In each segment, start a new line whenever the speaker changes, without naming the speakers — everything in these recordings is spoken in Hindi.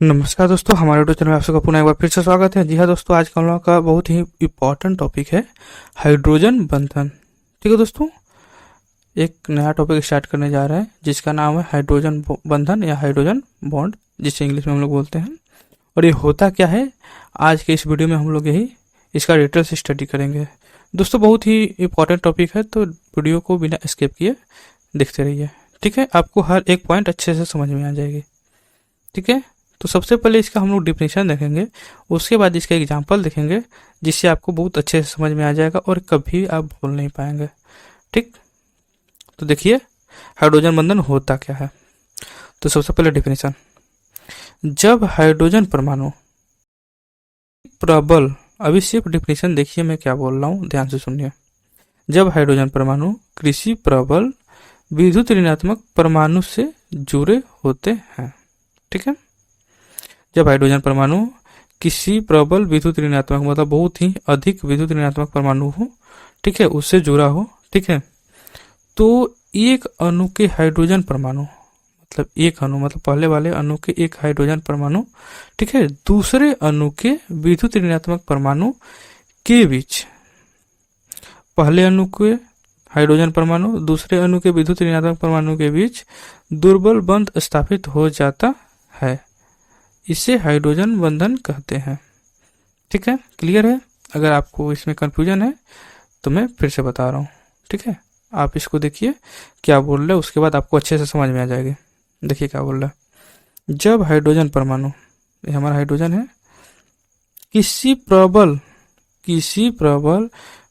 नमस्कार दोस्तों, हमारे यूट्यूब चैनल में आप सबका पुनः एक बार फिर से स्वागत है। जी हाँ दोस्तों, आज का हम लोगों का बहुत ही इम्पोर्टेंट टॉपिक है हाइड्रोजन बंधन। ठीक है दोस्तों, एक नया टॉपिक स्टार्ट करने जा रहे हैं जिसका नाम है हाइड्रोजन बंधन या हाइड्रोजन बॉन्ड, जिसे इंग्लिश में हम लोग बोलते हैं। और ये होता क्या है, आज के इस वीडियो में हम लोग यही इसका डिटेल से स्टडी करेंगे। दोस्तों बहुत ही इंपॉर्टेंट टॉपिक है, तो वीडियो को बिना स्किप किए देखते रहिए। ठीक है, आपको हर एक पॉइंट अच्छे से समझ में आ जाएगी। ठीक है, तो सबसे पहले इसका हम लोग डिफिनेशन देखेंगे, उसके बाद इसका एग्जाम्पल देखेंगे, जिससे आपको बहुत अच्छे से समझ में आ जाएगा और कभी आप भूल नहीं पाएंगे। ठीक, तो देखिए हाइड्रोजन बंधन होता क्या है। तो सबसे पहले डिफिनेशन, जब हाइड्रोजन परमाणु प्रबल, अभी सिर्फ डिफिनेशन देखिए मैं क्या बोल रहा हूँ, ध्यान से सुनिए। जब हाइड्रोजन परमाणु किसी प्रबल विद्युत ऋणात्मक परमाणु से जुड़े होते हैं। ठीक है, जब हाइड्रोजन परमाणु किसी प्रबल विद्युत ऋणात्मक मतलब बहुत ही अधिक विद्युत ऋणात्मक परमाणु हो, ठीक है, उससे जुड़ा हो, ठीक है, तो एक अणु के हाइड्रोजन परमाणु मतलब एक अणु मतलब पहले वाले अणु के एक हाइड्रोजन परमाणु, ठीक है, दूसरे अणु के विद्युत ऋणात्मक परमाणु के बीच, पहले अणु के हाइड्रोजन परमाणु दूसरे अणु के विद्युत ऋणात्मक परमाणु के बीच दुर्बल बंध स्थापित हो जाता है। इसे हाइड्रोजन बंधन कहते हैं। ठीक है, क्लियर है। अगर आपको इसमें कंफ्यूजन है तो मैं फिर से बता रहा हूँ। ठीक है, आप इसको देखिए क्या बोल रहे हैं, उसके बाद आपको अच्छे से समझ में आ जाएगी। देखिए क्या बोल रहा है, जब हाइड्रोजन परमाणु, ये हमारा हाइड्रोजन है, किसी प्रबल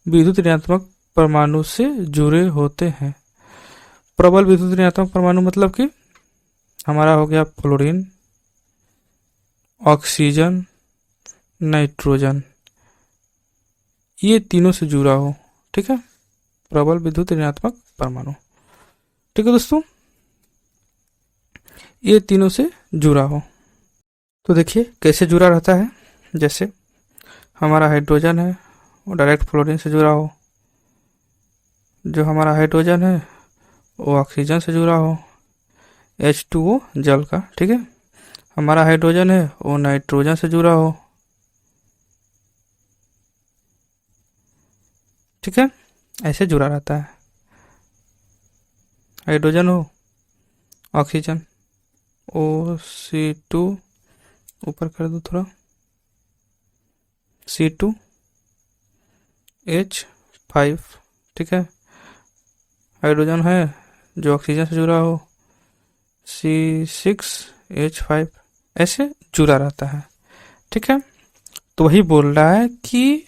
विद्युत ऋणात्मक परमाणु से जुड़े होते हैं। प्रबल विद्युत ऋणात्मक परमाणु मतलब कि हमारा हो गया फ्लोरीन, ऑक्सीजन, नाइट्रोजन, ये तीनों से जुड़ा हो। ठीक है, प्रबल विद्युत ऋणात्मक परमाणु। ठीक है दोस्तों, ये तीनों से जुड़ा हो। तो देखिए कैसे जुड़ा रहता है, जैसे हमारा हाइड्रोजन है वो डायरेक्ट फ्लोरीन से जुड़ा हो, जो हमारा हाइड्रोजन है वो ऑक्सीजन से जुड़ा हो, H2O जल का, ठीक है, हमारा हाइड्रोजन है वो नाइट्रोजन से जुड़ा हो। ठीक है, ऐसे जुड़ा रहता है। हाइड्रोजन हो, ऑक्सीजन, O2, ऊपर कर दो थोड़ा, C2H5, ठीक है, हाइड्रोजन है जो ऑक्सीजन से जुड़ा हो, C6H5, ऐसे जुड़ा रहता है। ठीक है, तो वही बोल रहा है कि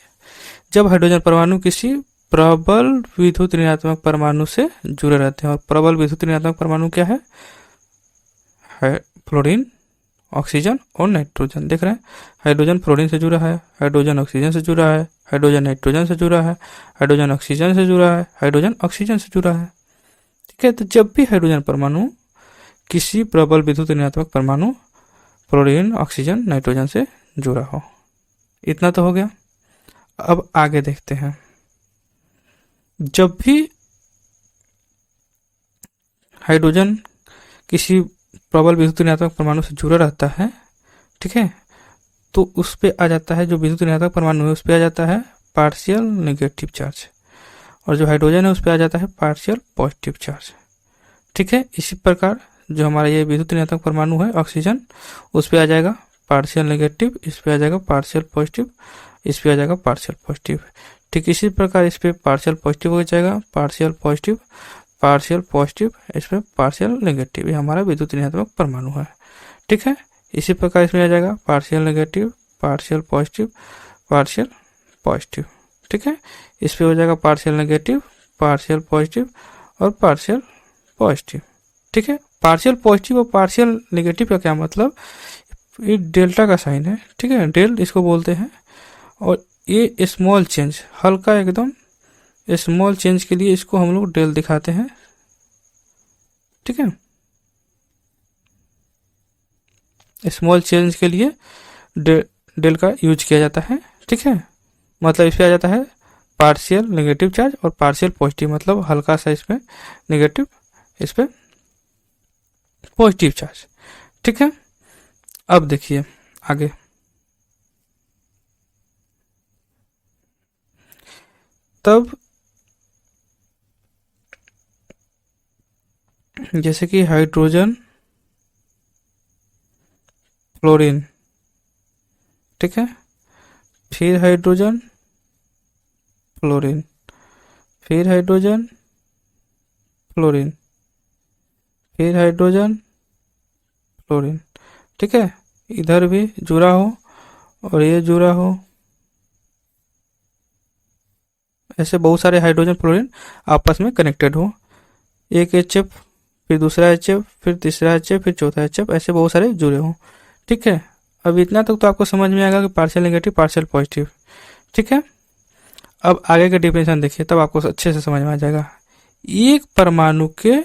जब हाइड्रोजन परमाणु किसी प्रबल विद्युत ऋणात्मक परमाणु से जुड़े रहते हैं, और प्रबल विद्युत ऋणात्मक परमाणु क्या है फ्लोरीन, ऑक्सीजन और नाइट्रोजन। देख रहे हैं, हाइड्रोजन फ्लोरीन से जुड़ा है, हाइड्रोजन ऑक्सीजन से जुड़ा है, हाइड्रोजन नाइट्रोजन से जुड़ा है, हाइड्रोजन ऑक्सीजन से जुड़ा है, हाइड्रोजन ऑक्सीजन से जुड़ा है। ठीक है, तो जब भी हाइड्रोजन परमाणु किसी प्रबल विद्युत ऋणात्मक परमाणु फ्लोरीन, ऑक्सीजन, नाइट्रोजन से जुड़ा हो। इतना तो हो गया। अब आगे देखते हैं, जब भी हाइड्रोजन किसी प्रबल विद्युत ऋणात्मक परमाणु से जुड़ा रहता है, ठीक है, तो उस पे आ जाता है, जो विद्युत ऋणात्मक परमाणु है उस पे आ जाता है पार्शियल नेगेटिव चार्ज, और जो हाइड्रोजन है उस पे आ जाता है पार्शियल पॉजिटिव चार्ज। ठीक है, इसी प्रकार जो हमारा ये विद्युत ऋणात्मक परमाणु है ऑक्सीजन, उस पे आ जाएगा पार्शियल नेगेटिव, इस पे आ जाएगा पार्शियल पॉजिटिव, इस पे आ जाएगा पार्शियल पॉजिटिव। ठीक इसी प्रकार इस पे पार्शियल पॉजिटिव हो जाएगा, पार्शियल पॉजिटिव, पार्शियल पॉजिटिव, इस पे पार्शियल नेगेटिव। ये हमारा विद्युत ऋणात्मक परमाणु है। ठीक है, इसी प्रकार इसमें आ जाएगा partial negative, partial positive, partial positive. ठीक है, इस पे हो जाएगा पार्शियल नेगेटिव, पार्शियल पॉजिटिव और पार्शियल पॉजिटिव। ठीक है, पार्शियल पॉजिटिव और पार्शियल नेगेटिव का क्या मतलब, ये डेल्टा का साइन है। ठीक है, डेल इसको बोलते हैं, और ये स्मॉल चेंज, हल्का एकदम स्मॉल चेंज के लिए इसको हम लोग डेल दिखाते हैं। ठीक है, स्मॉल चेंज के लिए डेल का यूज किया जाता है। ठीक है, मतलब इस पे आ जाता है पार्शियल नेगेटिव चार्ज और पार्शियल पॉजिटिव, मतलब हल्का सा इस पे नेगेटिव, इस पे पॉजिटिव चार्ज। ठीक है, अब देखिए आगे, तब जैसे कि हाइड्रोजन फ्लोरीन, ठीक है, फिर हाइड्रोजन फ्लोरीन, फिर हाइड्रोजन फ्लोरीन, फिर हाइड्रोजन फ्लोरीन, ठीक है, इधर भी जुड़ा हो और ये जुड़ा हो, ऐसे बहुत सारे हाइड्रोजन फ्लोरीन आपस में कनेक्टेड हो, एक एचएफ, फिर दूसरा एचएफ, फिर तीसरा एचएफ, फिर चौथा एचएफ, ऐसे बहुत सारे जुड़े हों, ठीक है। अब इतना तक तो आपको समझ में आएगा कि पार्शियल नेगेटिव पार्शियल पॉजिटिव, ठीक है। अब आगे का डिफिनेशन देखिए, तब आपको अच्छे से समझ में आ जाएगा। एक परमाणु के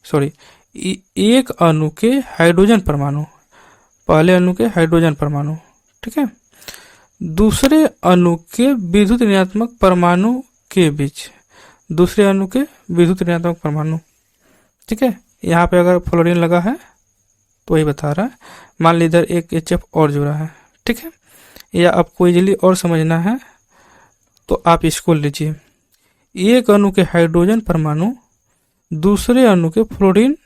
सॉरी एक अणु के हाइड्रोजन परमाणु, पहले अणु के हाइड्रोजन परमाणु, ठीक है, दूसरे अणु के विद्युत ऋणात्मक परमाणु के बीच, दूसरे अणु के विद्युत ऋणात्मक परमाणु, ठीक है। यहाँ पे अगर फ्लोरीन लगा है तो वही बता रहा है, मान लीजिए इधर एक एचएफ और जुड़ा है, ठीक है, या आपको इजीली और समझना है तो आप इसको लीजिए। एक अणु के हाइड्रोजन परमाणु दूसरे अणु के फ्लोरीन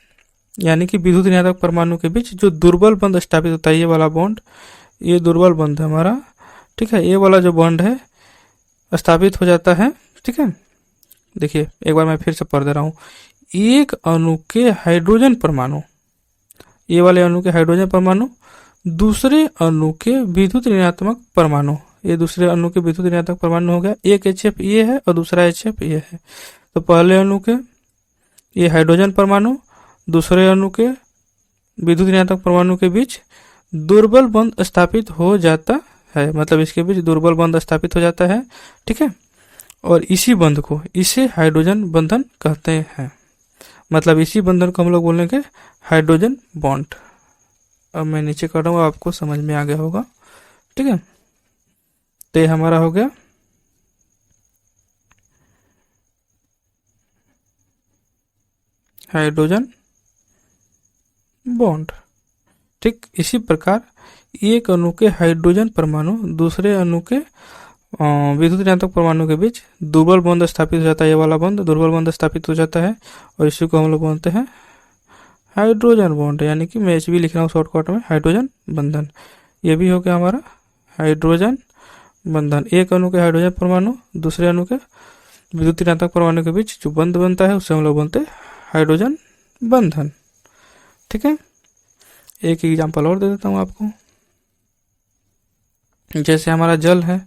यानी कि विद्युत ऋणात्मक परमाणु के बीच जो दुर्बल बंध स्थापित होता है, ये वाला बॉन्ड, ये दुर्बल बंध है हमारा, ठीक है, ये वाला जो बॉन्ड है स्थापित हो जाता है, ठीक है। देखिए एक बार मैं फिर से पढ़ दे रहा हूँ। एक अणु के हाइड्रोजन परमाणु, ये वाले अणु के हाइड्रोजन परमाणु दूसरे अणु के विद्युत ऋणात्मक परमाणु, ये दूसरे अणु के विद्युत ऋणात्मक परमाणु हो गया, एक एचएफ ये है और दूसरा एचएफ ये है। तो पहले अणु के ये हाइड्रोजन परमाणु दूसरे अणु के विद्युत ऋणात्मक परमाणु के बीच दुर्बल बंध स्थापित हो जाता है, मतलब इसके बीच दुर्बल बंध स्थापित हो जाता है, ठीक है। और इसी बंध को, इसे हाइड्रोजन बंधन कहते हैं, मतलब इसी बंधन को हम लोग बोलेंगे हाइड्रोजन बॉन्ड। अब मैं नीचे कर रहा हूँ, आपको समझ में आ गया होगा, ठीक है। तो ये हमारा हो गया हाइड्रोजन बॉन्ड, ठीक। इसी प्रकार एक अणु के हाइड्रोजन परमाणु दूसरे अणु के विद्युत ऋणात्मक परमाणु के बीच दुर्बल बंध स्थापित हो जाता है, ये वाला बंध दुर्बल बंध स्थापित हो जाता है, और इसी को हम लोग बोलते हैं हाइड्रोजन बॉन्ड, यानी कि मैं एच बी लिख रहा हूँ शॉर्टकट में, हाइड्रोजन बंधन। ये भी हो गया हमारा हाइड्रोजन बंधन। एक अणु के हाइड्रोजन परमाणु दूसरे अणु के विद्युत ऋणात्मक परमाणु के बीच जो बंध बनता है उसे हम लोग बोलते हैं हाइड्रोजन बंधन, ठीक है। एक एग्जाम्पल और दे देता हूँ आपको, जैसे हमारा जल है,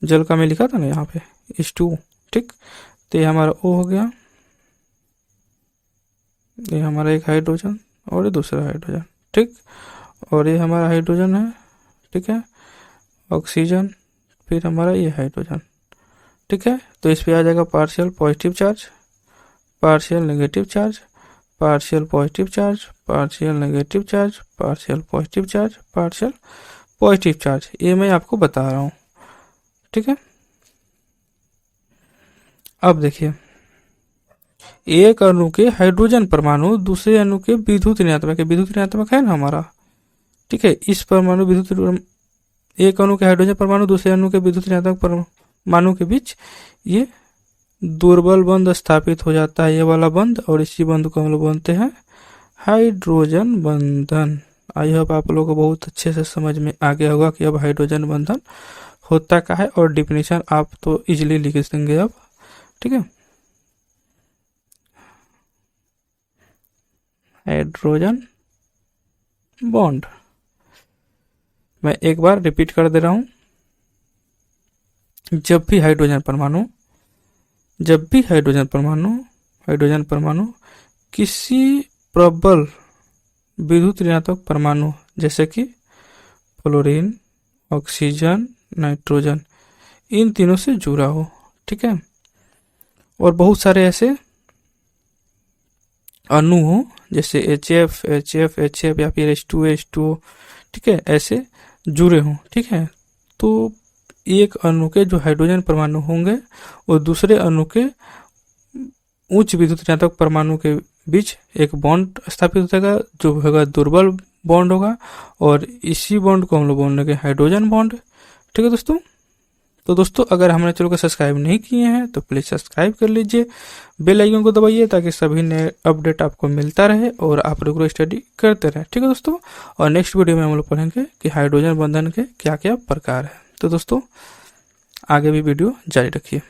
जल का मैं लिखा था ना यहाँ पे H2, ठीक। तो ये हमारा O हो गया, ये हमारा एक हाइड्रोजन और ये दूसरा हाइड्रोजन, ठीक। और ये हमारा हाइड्रोजन है, ठीक है, ऑक्सीजन, फिर हमारा ये हाइड्रोजन, ठीक है। तो इस पे आ जाएगा partial positive charge, partial negative charge, partial positive charge, partial negative charge, partial positive charge, partial positive charge, ये मैं आपको बता रहा हूँ, ठीक है। अब देखिए, एक अणु के हाइड्रोजन परमाणु दूसरे अणु के विद्युत ऋणात्मक है ना हमारा, ठीक है। इस परमाणु विद्युत, एक अणु के हाइड्रोजन परमाणु दूसरे अणु के विद्युत ऋणात्मक परमाणु के बीच ये दुर्बल बंध स्थापित हो जाता है, ये वाला बंध, और इसी बंध को हम लोग बोलते हैं हाइड्रोजन बंधन। आई होप आप लोगों को बहुत अच्छे से समझ में आ गया होगा कि अब हाइड्रोजन बंधन होता क्या है, और डिफिनेशन आप तो इजीली लिख देंगे अब, ठीक है। हाइड्रोजन बॉन्ड मैं एक बार रिपीट कर दे रहा हूं, जब भी हाइड्रोजन परमाणु किसी प्रबल विद्युत ऋणात्मक परमाणु जैसे कि फ्लोरीन, ऑक्सीजन, नाइट्रोजन, इन तीनों से जुड़ा हो, ठीक है, और बहुत सारे ऐसे अणु हो जैसे HF या फिर H2O, ठीक है, ऐसे जुड़े हों, ठीक है। तो एक अणु के जो हाइड्रोजन परमाणु होंगे और दूसरे अणु के उच्च विद्युत ऋणात्मक परमाणु के बीच एक बॉन्ड स्थापित हो जाएगा जो होगा दुर्बल बॉन्ड होगा और इसी बॉन्ड को हम लोग बोलेंगे हाइड्रोजन बॉन्ड। ठीक है दोस्तों। तो दोस्तों अगर हमारे चैनल को सब्सक्राइब नहीं किए हैं तो प्लीज़ सब्सक्राइब कर लीजिए, बेल आइकन को दबाइए ताकि सभी नए अपडेट आपको मिलता रहे और आप रेगुलर स्टडी करते रहें। ठीक है दोस्तों। और नेक्स्ट वीडियो में हम लोग पढ़ेंगे कि हाइड्रोजन बंधन के क्या क्या प्रकार है। तो दोस्तों आगे भी वीडियो जारी रखिए।